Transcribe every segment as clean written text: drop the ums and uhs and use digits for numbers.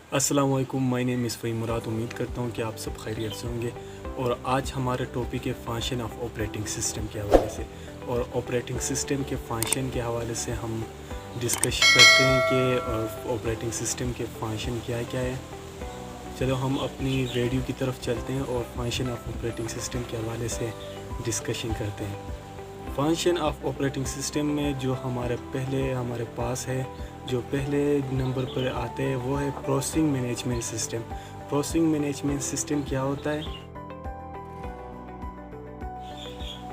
अस्सलाम वालेकुम, my name is Faheem मुराद। उम्मीद करता हूँ कि आप सब खैरियत से होंगे। और आज हमारा टॉपिक है फंक्शन ऑफ ऑपरेटिंग सिस्टम के हवाले से। और ऑपरेटिंग सिस्टम के फंक्शन के हवाले से हम डिस्कस करते हैं कि ऑपरेटिंग सिस्टम के फंक्शन क्या क्या है। चलो हम अपनी वीडियो की तरफ चलते हैं और फंक्शन ऑफ ऑपरेटिंग सिस्टम के हवाले से डिस्कशन करते हैं। फंक्शन ऑफ ऑपरेटिंग सिस्टम में जो हमारे पास है, जो पहले नंबर पर आते हैं वो है processing management system. Processing management system क्या होता है?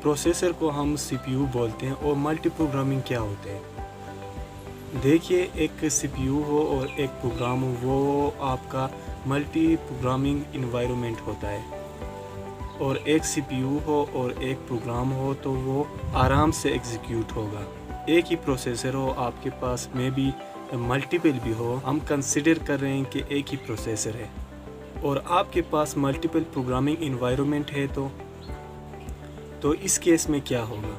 प्रोसेसर को हम सीपीयू बोलते हैं। और मल्टी प्रोग्रामिंग क्या होते हैं? देखिए, एक सीपीयू हो और एक प्रोग्राम हो, वो आपका मल्टी प्रोग्रामिंग इन्वायरमेंट होता है। और एक सीपीयू हो और एक प्रोग्राम हो तो वो आराम से एग्जीक्यूट होगा। एक ही प्रोसेसर हो आपके पास में भी मल्टीपल भी हो, हम कंसिडर कर रहे हैं कि एक ही प्रोसेसर है। और आपके पास मल्टीपल प्रोग्रामिंग इन्वायरमेंट है तो इस केस में क्या होगा?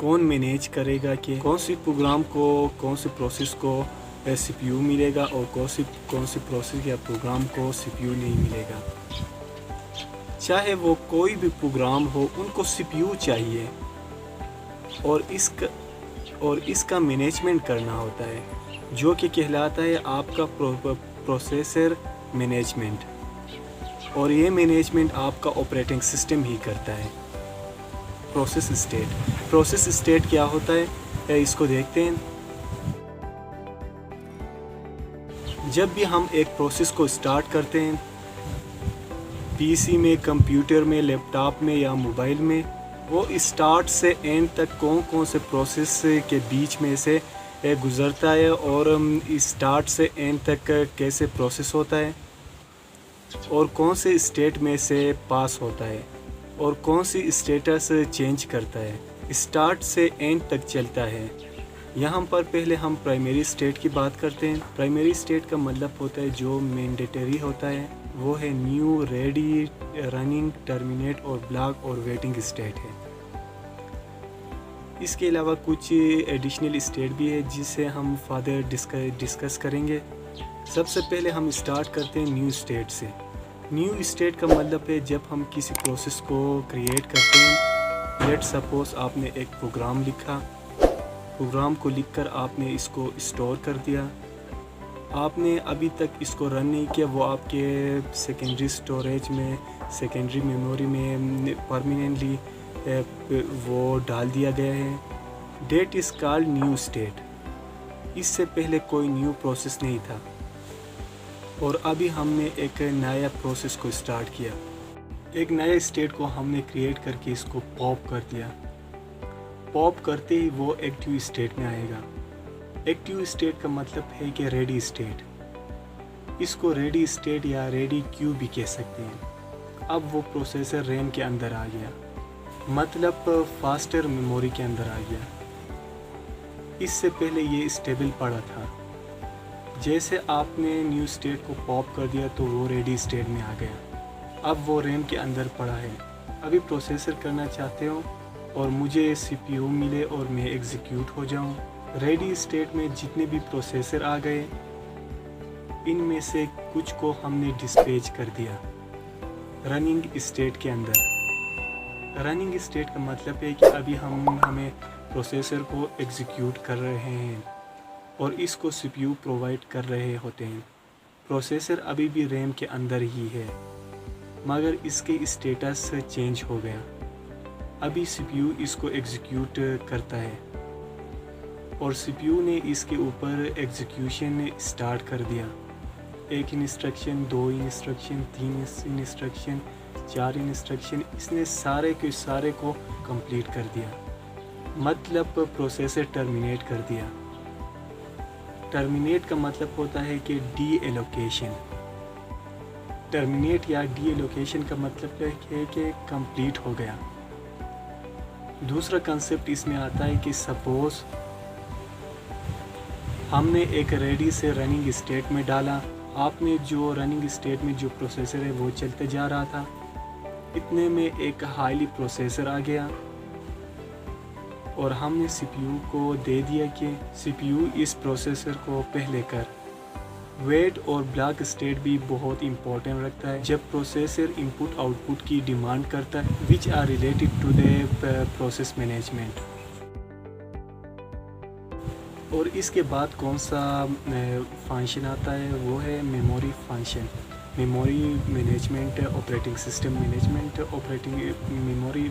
कौन मैनेज करेगा कि कौन सी प्रोग्राम को, कौन सी प्रोसेस को सीपीयू मिलेगा और कौन सी प्रोसेस या प्रोग्राम को सीपीयू नहीं मिलेगा। चाहे वो कोई भी प्रोग्राम हो, उनको सीपीयू चाहिए और इसका मैनेजमेंट करना होता है, जो कि कहलाता है आपका प्रोसेसर मैनेजमेंट। और ये मैनेजमेंट आपका ऑपरेटिंग सिस्टम ही करता है। प्रोसेस स्टेट क्या होता है, इसको देखते हैं। जब भी हम एक प्रोसेस को स्टार्ट करते हैं, पीसी में, कंप्यूटर में, लैपटॉप में या मोबाइल में, वो स्टार्ट से एंड तक कौन से प्रोसेस के बीच में से गुज़रता है और स्टार्ट से एंड तक कैसे प्रोसेस होता है और कौन से स्टेट में से पास होता है और कौन सी स्टेटस चेंज करता है, स्टार्ट से एंड तक चलता है। यहाँ पर पहले हम प्राइमरी स्टेट की बात करते हैं। प्राइमरी स्टेट का मतलब होता है जो मैंडेटरी होता है, वो है न्यू, रेडी, रनिंग, टर्मिनेट और ब्लॉक और वेटिंग स्टेट है। इसके अलावा कुछ एडिशनल स्टेट भी है जिसे हम फर्दर डिस्कस करेंगे। सबसे पहले हम स्टार्ट करते हैं न्यू स्टेट से। न्यू स्टेट का मतलब है जब हम किसी प्रोसेस को क्रिएट करते हैं। लेट सपोज आपने एक प्रोग्राम लिखा, प्रोग्राम को लिखकर आपने इसको स्टोर कर दिया, आपने अभी तक इसको रन नहीं किया, वो आपके सेकेंडरी स्टोरेज में, सेकेंडरी मेमोरी में परमानेंटली वो डाल दिया गया है। That is called new state. इससे पहले कोई न्यू प्रोसेस नहीं था और अभी हमने एक नया प्रोसेस को स्टार्ट किया। एक नए स्टेट को हमने क्रिएट करके इसको पॉप कर दिया। पॉप करते ही वो एक्टिव स्टेट में आएगा। एक्टिव स्टेट का मतलब है कि रेडी स्टेट। इसको रेडी स्टेट या रेडी क्यू भी कह सकते हैं। अब वो प्रोसेसर रैम के अंदर आ गया, मतलब फास्टर मेमोरी के अंदर आ गया। इससे पहले ये स्टेबल पड़ा था। जैसे आपने न्यू स्टेट को पॉप कर दिया तो वो रेडी स्टेट में आ गया। अब वो रैम के अंदर पड़ा है। अभी प्रोसेसर करना चाहते हो और मुझे सीपीयू मिले और मैं एग्जीक्यूट हो जाऊं। रेडी स्टेट में जितने भी प्रोसेसर आ गए, इनमें से कुछ को हमने डिस्पैच कर दिया रनिंग स्टेट के अंदर। रनिंग स्टेट का मतलब है कि अभी हमें प्रोसेसर को एग्जीक्यूट कर रहे हैं और इसको सीपीयू प्रोवाइड कर रहे होते हैं। प्रोसेसर अभी भी रैम के अंदर ही है, मगर इसके स्टेटस चेंज हो गया। अभी सीपीयू इसको एग्जीक्यूट करता है और सीपीयू ने इसके ऊपर एग्जीक्यूशन स्टार्ट कर दिया। एक इंस्ट्रक्शन, दो इंस्ट्रक्शन, तीन इंस्ट्रक्शन, चार इंस्ट्रक्शन, इसने सारे के सारे को कंप्लीट कर दिया, मतलब प्रोसेसर टर्मिनेट कर दिया। टर्मिनेट का मतलब होता है कि डी एलोकेशन। टर्मिनेट या डी एलोकेशन का मतलब है कि कंप्लीट हो गया। दूसरा कंसेप्ट इसमें आता है कि सपोज हमने एक रेडी से रनिंग स्टेट में डाला। आपने जो रनिंग स्टेट में जो प्रोसेसर है वो चलते जा रहा था, इतने में एक हाईली प्रोसेसर आ गया और हमने सीपीयू को दे दिया कि सीपीयू इस प्रोसेसर को पहले कर। वेट और ब्लॉक स्टेट भी बहुत इंपॉर्टेंट रखता है जब प्रोसेसर इनपुट आउटपुट की डिमांड करता है which are related to the process management. और इसके बाद कौन सा फंक्शन आता है वो है memory function. Memory management operating system management memory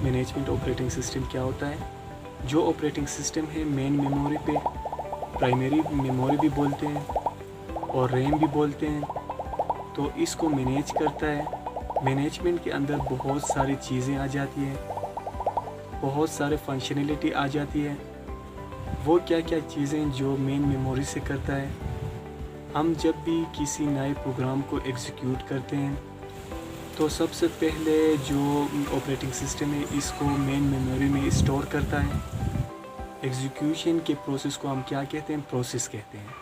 management operating system क्या होता है? जो ऑपरेटिंग सिस्टम है मेन मेमोरी पे प्राइमरी मेमोरी भी बोलते हैं और रैम भी बोलते हैं, तो इसको मैनेज करता है। मैनेजमेंट के अंदर बहुत सारी चीज़ें आ जाती हैं, बहुत सारे फंक्शनैलिटी आ जाती है। वो क्या क्या चीज़ें जो मेन मेमोरी से करता है। हम जब भी किसी नए प्रोग्राम को एग्जीक्यूट करते हैं तो सबसे पहले जो ऑपरेटिंग सिस्टम है इसको मेन मेमोरी में स्टोर करता है। एग्जीक्यूशन के प्रोसेस को हम क्या कहते हैं? प्रोसेस कहते हैं।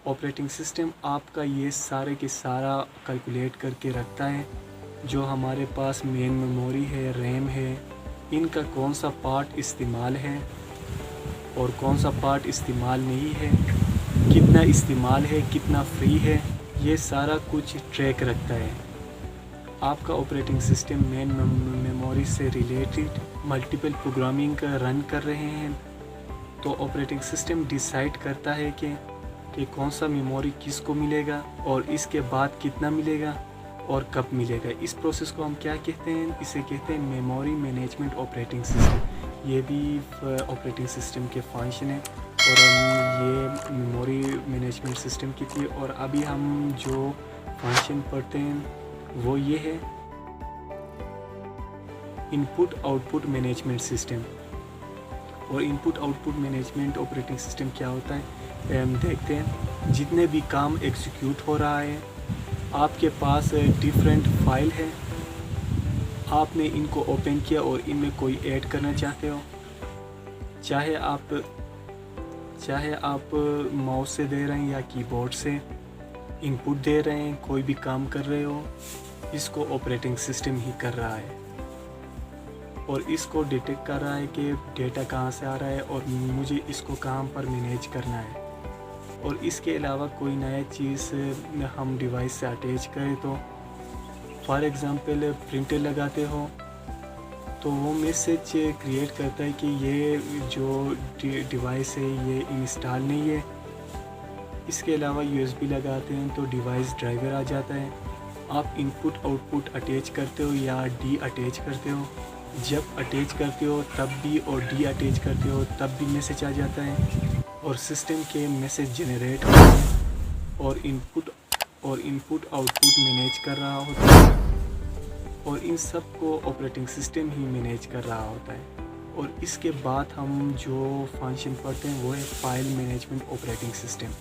ऑपरेटिंग सिस्टम आपका ये सारे के सारा कैलकुलेट करके रखता है जो हमारे पास मेन मेमोरी है, रैम है, इनका कौन सा पार्ट इस्तेमाल है और कौन सा पार्ट इस्तेमाल नहीं है, कितना इस्तेमाल है, कितना फ्री है, ये सारा कुछ ट्रैक रखता है। आपका ऑपरेटिंग सिस्टम मेन मेमोरी से रिलेटेड मल्टीपल प्रोग्रामिंग का रन कर रहे हैं तो ऑपरेटिंग सिस्टम डिसाइड करता है कि कौन सा मेमोरी किसको मिलेगा और इसके बाद कितना मिलेगा और कब मिलेगा। इस प्रोसेस को हम क्या कहते हैं? इसे कहते हैं मेमोरी मैनेजमेंट ऑपरेटिंग सिस्टम। ये भी ऑपरेटिंग सिस्टम के फंक्शन है और ये मेमोरी मैनेजमेंट सिस्टम की थी। और अभी हम जो फंक्शन पढ़ते हैं वो ये है इनपुट आउटपुट मैनेजमेंट सिस्टम। और input output management operating system क्या होता है हम देखते हैं। जितने भी काम एग्जीक्यूट हो रहा है आपके पास डिफरेंट फाइल है, आपने इनको ओपन किया और इनमें कोई ऐड करना चाहते हो, चाहे आप माउस से दे रहे हैं या कीबोर्ड से इनपुट दे रहे हैं, कोई भी काम कर रहे हो, इसको ऑपरेटिंग सिस्टम ही कर रहा है और इसको डिटेक्ट कर रहा है कि डेटा कहाँ से आ रहा है और मुझे इसको कहाँ पर मैनेज करना है। और इसके अलावा कोई नया चीज़ हम डिवाइस से अटैच करें तो फॉर एग्ज़ाम्पल प्रिंटर लगाते हो तो वो मैसेज क्रिएट करता है कि ये जो डिवाइस है ये इंस्टॉल नहीं है। इसके अलावा USB लगाते हैं तो डिवाइस ड्राइवर आ जाता है। आप इनपुट आउटपुट अटैच करते हो या डी अटैच करते हो, जब अटैच करते हो तब भी और डी अटैच करते हो तब भी मैसेज आ जाता है और सिस्टम के मैसेज जनरेट होते हैं और इनपुट आउटपुट मैनेज कर रहा होता है और इन सब को ऑपरेटिंग सिस्टम ही मैनेज कर रहा होता है। और इसके बाद हम जो फंक्शन पढ़ते हैं वो है फाइल मैनेजमेंट ऑपरेटिंग सिस्टम।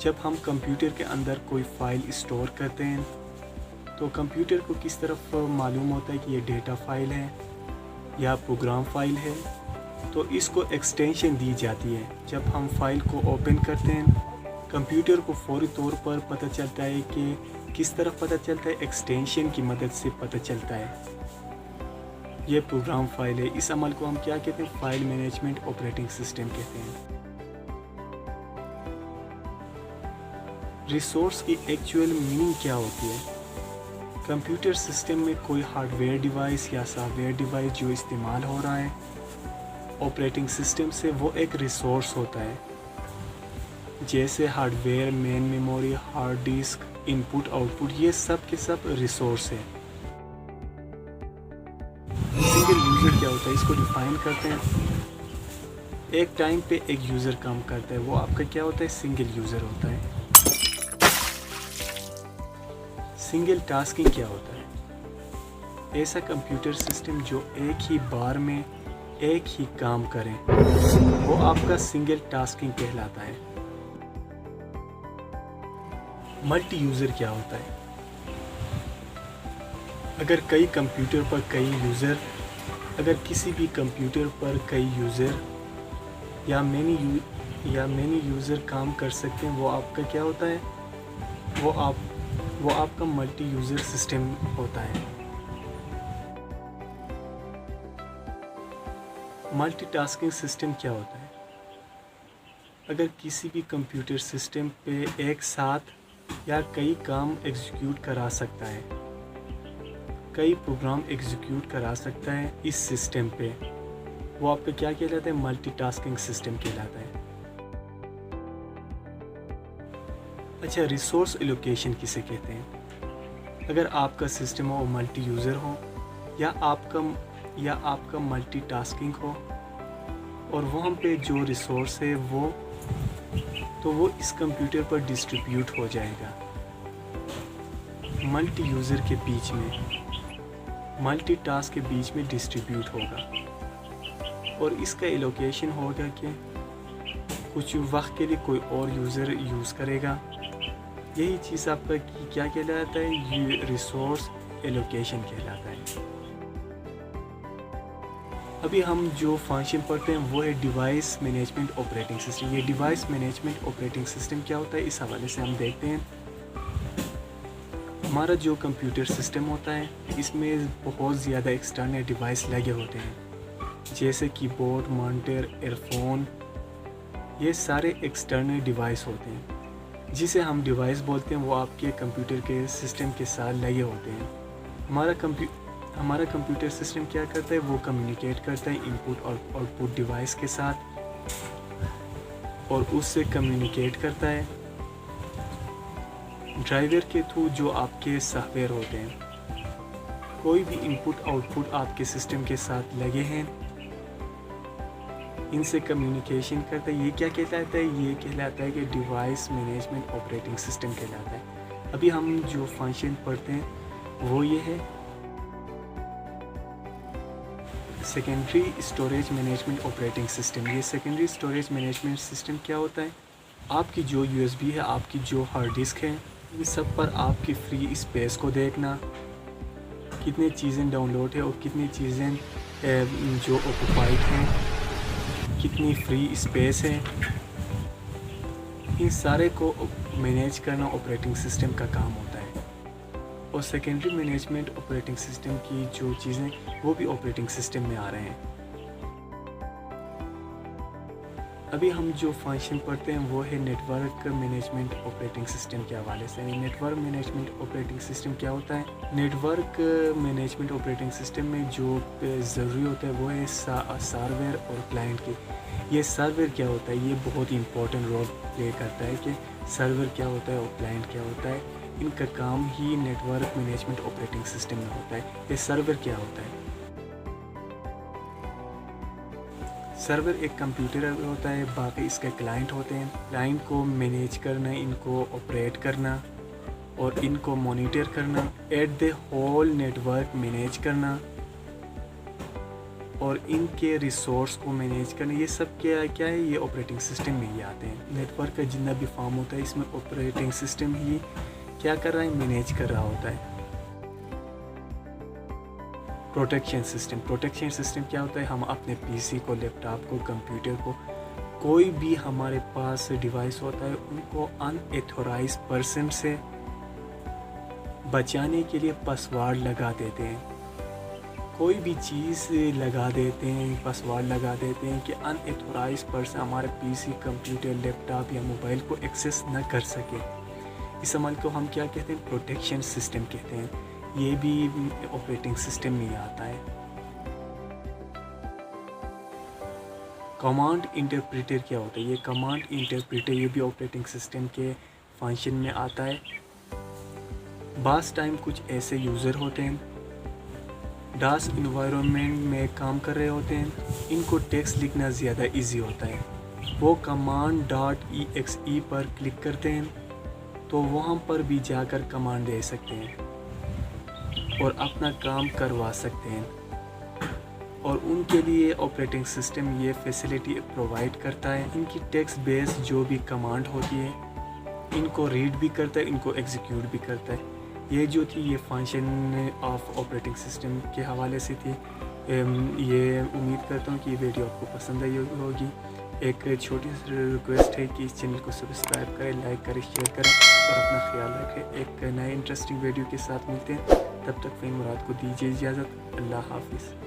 जब हम कंप्यूटर के अंदर कोई फाइल स्टोर करते हैं तो कंप्यूटर को किस तरफ मालूम होता है कि ये डेटा फाइल है या प्रोग्राम फाइल है, तो इसको एक्सटेंशन दी जाती है। जब हम फाइल को ओपन करते हैं कंप्यूटर को फौरी तौर पर पता चलता है कि किस तरफ पता चलता है, एक्सटेंशन की मदद से पता चलता है ये प्रोग्राम फाइल है। इस अमल को हम क्या कहते हैं? फाइल मैनेजमेंट ऑपरेटिंग सिस्टम कहते हैं। रिसोर्स की एक्चुअल मीनिंग क्या होती है? कंप्यूटर सिस्टम में कोई हार्डवेयर डिवाइस या सॉफ्टवेयर डिवाइस जो इस्तेमाल हो रहा है ऑपरेटिंग सिस्टम से, वो एक रिसोर्स होता है। जैसे hardware, main memory, hard disk, input output, ये सब के सब रिसोर्स है। सिंगल यूज़र क्या होता है इसको डिफाइन करते हैं। एक टाइम पे एक यूज़र काम करता है, वो आपका क्या होता है? सिंगल यूज़र होता है। सिंगल टास्किंग क्या होता है? ऐसा कंप्यूटर सिस्टम जो एक ही बार में एक ही काम करे, वो आपका सिंगल टास्किंग कहलाता है। मल्टी यूज़र क्या होता है? अगर कई कंप्यूटर पर कई यूज़र, अगर किसी भी कंप्यूटर पर कई यूज़र या मैनी यूज़र काम कर सकते हैं, वो आपका क्या होता है? वो आपका मल्टी यूज़र सिस्टम होता है। मल्टीटास्किंग सिस्टम क्या होता है? अगर किसी भी कंप्यूटर सिस्टम पे एक साथ या कई काम एग्जीक्यूट करा सकता है, कई प्रोग्राम एग्जीक्यूट करा सकता है इस सिस्टम पे, वो आपका क्या कहलाता है? मल्टीटास्किंग सिस्टम कहलाता है। अच्छा, रिसोर्स एलोकेशन किसे कहते हैं? अगर आपका सिस्टम हो मल्टी यूज़र हो या आपका मल्टीटास्किंग हो और वहाँ पे जो रिसोर्स है वो इस कंप्यूटर पर डिस्ट्रीब्यूट हो जाएगा मल्टी यूज़र के बीच में, मल्टीटास्क के बीच में डिस्ट्रीब्यूट होगा और इसका एलोकेशन होगा कि कुछ वक्त के लिए कोई और यूज़र यूज़ करेगा। यही चीज़ आपका क्या कहलाता है? ये रिसोर्स एलोकेशन कहलाता है। अभी हम जो फंक्शन पढ़ते हैं वो है डिवाइस मैनेजमेंट ऑपरेटिंग सिस्टम। ये डिवाइस मैनेजमेंट ऑपरेटिंग सिस्टम क्या होता है, इस हवाले से हम देखते हैं। हमारा जो कंप्यूटर सिस्टम होता है इसमें बहुत ज़्यादा एक्सटर्नल डिवाइस लगे होते हैं, जैसे कीबोर्ड, मॉनिटर, एयरफोन, ये सारे एक्सटर्नल डिवाइस होते हैं। जिसे हम डिवाइस बोलते हैं वो आपके कंप्यूटर के सिस्टम के साथ लगे होते हैं। हमारा कंप्यूटर सिस्टम क्या करता है? वो कम्युनिकेट करता है इनपुट और आउटपुट डिवाइस के साथ और उससे कम्युनिकेट करता है ड्राइवर के थ्रू जो आपके सॉफ्टवेयर होते हैं। कोई भी इनपुट आउटपुट आपके सिस्टम के साथ लगे हैं, इनसे कम्युनिकेशन करता है। ये क्या कहलाता है? ये कहलाता है कि डिवाइस मैनेजमेंट ऑपरेटिंग सिस्टम कहलाता है। अभी हम जो फंक्शन पढ़ते हैं वो ये है secondary storage management operating system. ये सेकेंडरी स्टोरेज मैनेजमेंट सिस्टम क्या होता है? आपकी जो USB है, आपकी जो हार्ड डिस्क है, इन सब पर आपकी फ्री स्पेस को देखना, कितनी चीज़ें डाउनलोड है और कितनी चीज़ें जो ऑक्युपाइड हैं, कितनी फ्री स्पेस है, इन सारे को मैनेज करना ऑपरेटिंग सिस्टम का काम होता है। और सेकेंडरी मैनेजमेंट ऑपरेटिंग सिस्टम की जो चीज़ें वो भी ऑपरेटिंग सिस्टम में आ रहे हैं। अभी हम जो फंक्शन पढ़ते हैं वो है नेटवर्क मैनेजमेंट ऑपरेटिंग सिस्टम के हवाले से। नेटवर्क मैनेजमेंट ऑपरेटिंग सिस्टम क्या होता है? नेटवर्क मैनेजमेंट ऑपरेटिंग सिस्टम में जो ज़रूरी होता है वो है सर्वर और क्लाइंट की। ये सर्वर क्या होता है? ये बहुत ही इंपॉर्टेंट रोल प्ले करता है कि सर्वर क्या होता है और क्लाइंट क्या होता है। इनका काम ही नेटवर्क मैनेजमेंट ऑपरेटिंग सिस्टम में होता है। ये सर्वर क्या होता है? सर्वर एक कंप्यूटर होता है, बाकी इसके क्लाइंट होते हैं। क्लाइंट को मैनेज करना, इनको ऑपरेट करना और इनको मॉनिटर करना, at the whole network manage करना और इनके रिसोर्स को मैनेज करना, ये सब क्या है? ये ऑपरेटिंग सिस्टम में ही आते हैं। नेटवर्क का जितना भी फॉर्म होता है इसमें ऑपरेटिंग सिस्टम ही क्या कर रहा है? मैनेज कर रहा होता है। प्रोटेक्शन सिस्टम क्या होता है? हम अपने PC को, लैपटॉप को, कंप्यूटर को, कोई भी हमारे पास डिवाइस होता है उनको अनएथोराइज पर्सन से बचाने के लिए पासवर्ड लगा देते हैं। कोई भी चीज़ लगा देते हैं, पासवर्ड लगा देते हैं कि अनएथोराइज पर्सन हमारे PC, कंप्यूटर, लैपटॉप या मोबाइल को एक्सेस न कर सके। इस अमल को हम क्या कहते हैं? प्रोटेक्शन सिस्टम कहते हैं। ये भी ऑपरेटिंग सिस्टम में आता है। कमांड इंटरप्रेटर क्या होता है? ये कमांड इंटरप्रेटर ये भी ऑपरेटिंग सिस्टम के फंक्शन में आता है। बास टाइम कुछ ऐसे यूज़र होते हैं डास इन्वायरमेंट में काम कर रहे होते हैं, इनको टेक्स्ट लिखना ज़्यादा इजी होता है। वो कमांड .exe पर क्लिक करते हैं तो वहाँ पर भी जाकर कमांड दे सकते हैं और अपना काम करवा सकते हैं। और उनके लिए ऑपरेटिंग सिस्टम ये फैसिलिटी प्रोवाइड करता है। इनकी टेक्स्ट बेस जो भी कमांड होती है इनको रीड भी करता है, इनको एग्जीक्यूट भी करता है। ये जो थी ये फंक्शन ऑफ ऑपरेटिंग सिस्टम के हवाले से थी। ये उम्मीद करता हूँ कि ये वीडियो आपको पसंद आई होगी। एक छोटी सी रिक्वेस्ट है कि इस चैनल को सब्सक्राइब करें, लाइक करें, शेयर करें और अपना ख्याल रखें। एक नए इंटरेस्टिंग वीडियो के साथ मिलते हैं, तब तक फ़हीम मुराद को दीजिए इजाज़त। अल्लाह हाफिज़।